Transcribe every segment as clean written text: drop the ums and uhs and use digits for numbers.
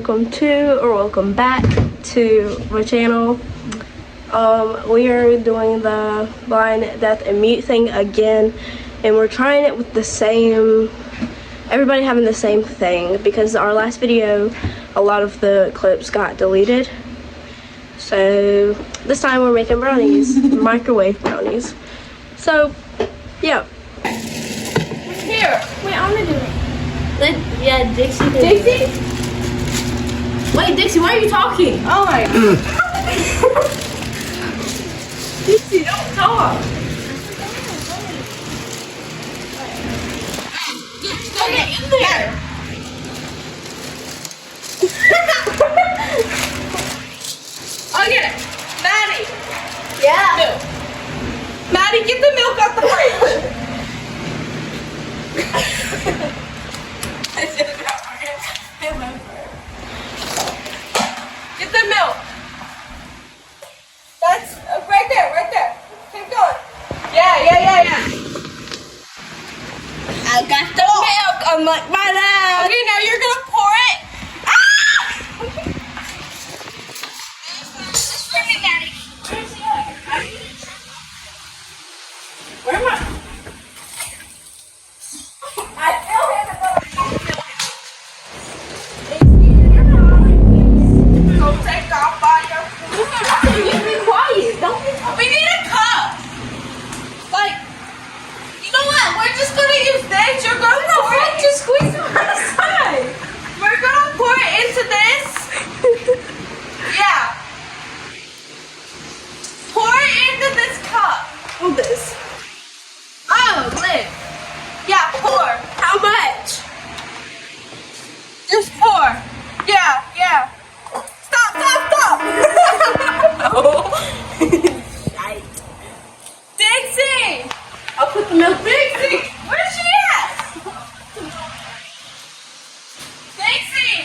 welcome back to my channel. We are doing the blind, deaf, and mute thing again, and we're trying it with the same, everybody having the same thing, because our last video, a lot of the clips got deleted. So this time we're making brownies, microwave brownies. So, yeah. Here. Wait, I want to do it. Yeah, Dixie. Dixie? Wait, Dixie, why are you talking? Oh my god. Dixie, don't talk. Get in there. Okay, Maddie. Yeah. Milk. Maddie, get the milk out the fridge. Get the milk. That's right there, right there. Keep going. Yeah. I got the milk on my dad. Okay, now you're gonna pour it. This for me, Daddy. Where am I? I feel him. Don't take off by your food. You be quiet. Don't be quiet. We need a cup. Like, you know what? We're just gonna use this. You're gonna pour it. Just squeeze it on the side. We're gonna pour it into this. Yeah. Pour it into this cup. Hold this. Oh, Liv. Yeah, pour. How much? Just pour. Yeah. Stop. Dixie! I'll put the milk. Dixie! Where's she at? Dixie!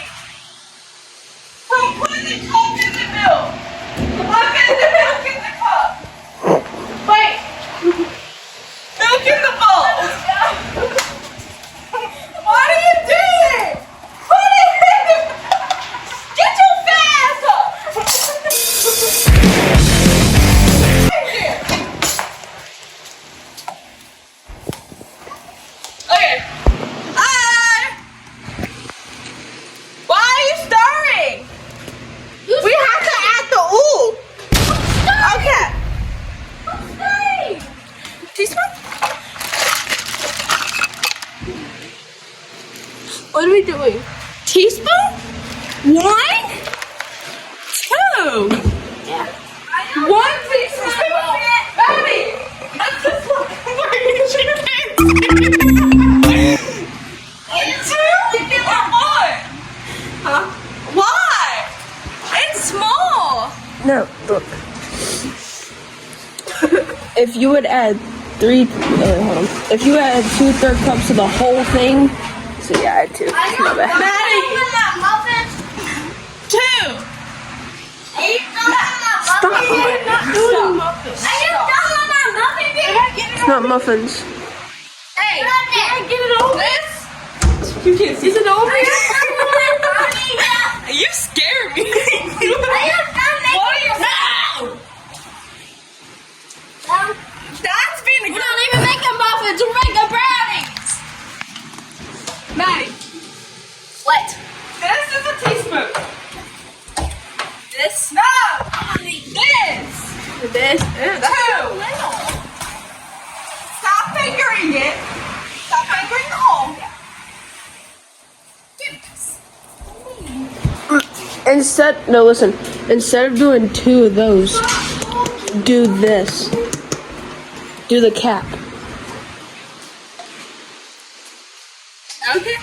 Put the cup in the milk. Put the milk in the cup. Wait. Milk in the bowl. What are you doing? Put it in the... Get your fast up. Okay. Why are you stirring? We have to add the oil. Okay. Teaspoon? What are we doing? Teaspoon? 1? 2? Yeah. 1 teaspoon? Baby! That's just like Huh? Why? It's small. No, look. If you would add hold on. If you add 2/3 cups of the whole thing, so yeah, I had 2. It's not bad. Maddie! 2! Stop. It's not muffins. Hey, can I get it over this? You can't see it over here? You scared me. What are you saying? That's being a We're not even making muffins. We're making brownies. Maddie, What? this is a teaspoon. This? No! This! This. 2! Stop fingering it. Stop fingering the hole. Instead of doing 2 of those, do this. Do the cap. Okay.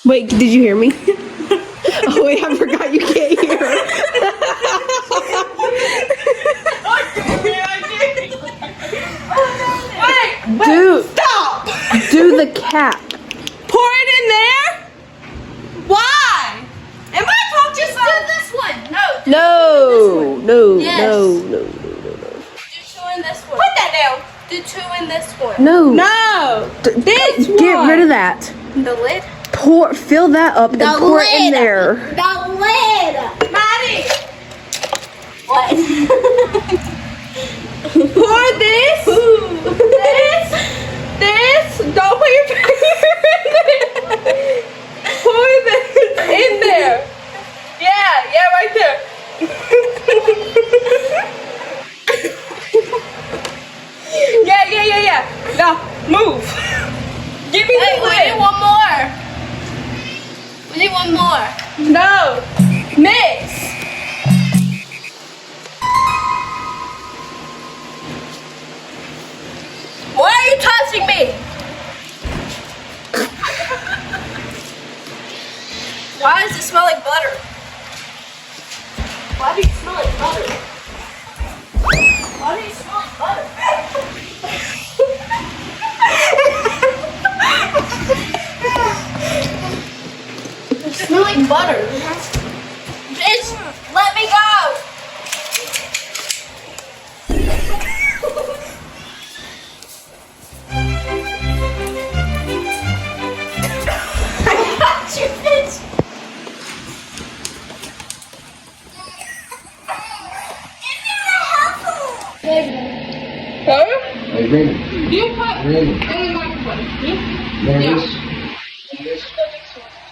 Wait, did you hear me? Oh wait, I forgot you can't hear. Wait, stop! Do the cap. Pour it in there? Why? Am I supposed to Do this one. No. No. Yes. No. Do 2 in this one. Put that down. Do 2 in this one. No. No. Get rid of that. The lid? Fill that up and pour it in there. The lid! Maddie! What? Pour this. This. Don't put your finger in it. Pour this in there. Yeah, right there. Yeah. Now, move. Give me the lid. We need one more. We need one more. No. Mix. Why are you touching me? Why does it smell like butter? Why do you smell like butter? Why do you smell like butter? You smell like butter. Bitch, let me go. I got you, bitch. Huh? Hey, Raymond. You put Raymond. in the microphone. This.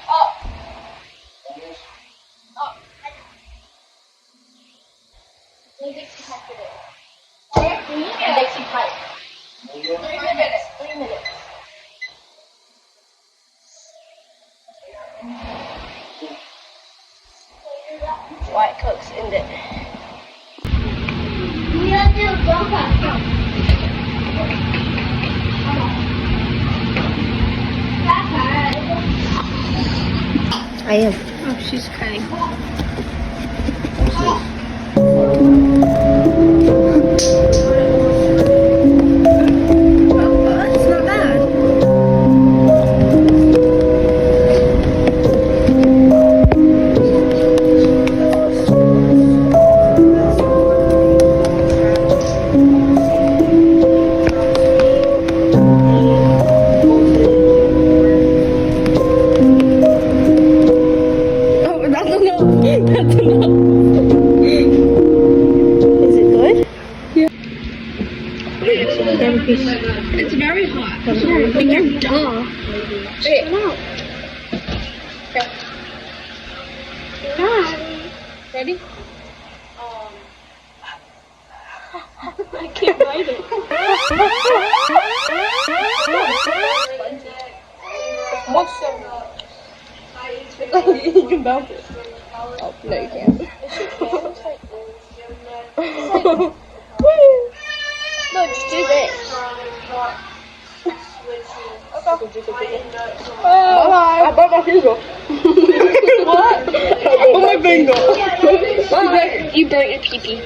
Up. Up. Dixie pipe it is. Dixie pipe. 3 minutes. 3 minutes. White cooks in it. We have to go back. I am. Oh, she's crying. It's not bad. Is it good? It's very hot. You're dumb. Okay. Ready? I can't bite it. You can bounce it. Oh, no, you can't. No, just do this. I bought my finger. What? I bought my finger. You burnt your pee-pee.